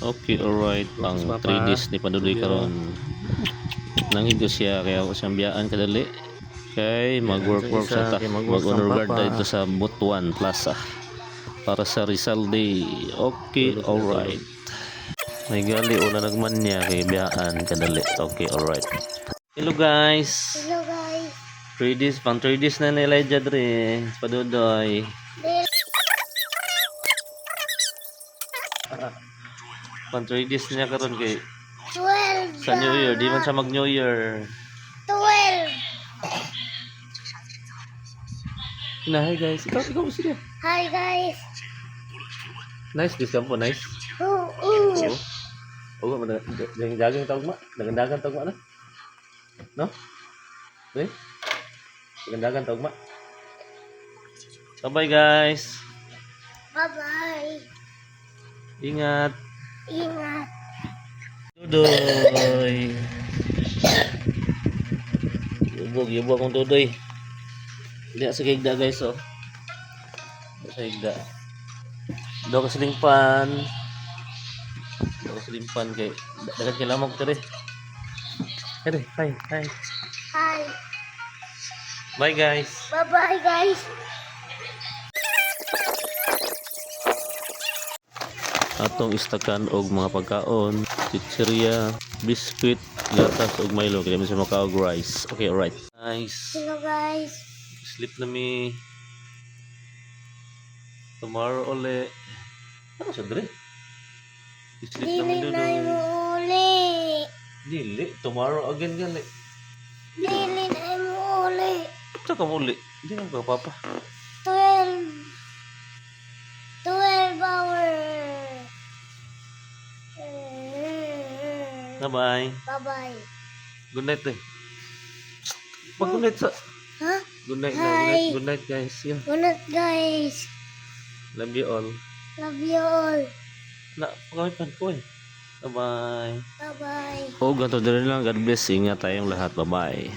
Okay, alright. Pang 3 days ni Padudoy karon. Nanghigo siya kaya ako siyang biyaan kadali. Kay mag-work sa ta. Mag-honor guard dito sa Butuan Plaza para sa Rizal Day. Okay, alright. May gali una nagman niya kay biyaan kadali. Okay, alright. Hello guys. Hello guys. 3 days, pang 3 days na ni Elijah dre. Padudoy. Pang 3 days niya karon kay 12. sa New Year. Di man siya mag New Year. 12. Hi guys. Ikaw sila. Hi guys. Nice this campo, nice. Oo. Oo, dagang tawag ma. Dagan tawag ma na. No? Eh? Dagan tawag ma. Bye guys. Bye-bye. Ingat. Ingat. Tudoy. Yubog akong tudoy. Hindi sa higda guys oh. Sa higda. Daw ka silingpan. Kay dagat kay lamok tiri. Hi. Hi. Bye guys. Bye-bye guys. Atong istakan og mga pagkaon, chichirya, biscuit, gatas ug Milo kaya sa makaog rice. Okay, alright. Nice. Hello guys. Sleep na mi. Tomorrow uli. Ano sa dre? Sleep na mi Dili na doon. mo uli. Dili, tomorrow again gali. Dili na mo uli. Tsaka mo uli. Hindi na ba papa? 12. 12 hours. Bye-bye. Bye-bye. Good night eh. Good night sa. Ha? Good night Hi. Good night guys. Yeah. Good night guys. Love you all. Love you all. Na, pagkamitan ko eh. Bye-bye. Bye-bye. Oh, ganito din lang. God bless. Ingat tayong lahat. Bye-bye.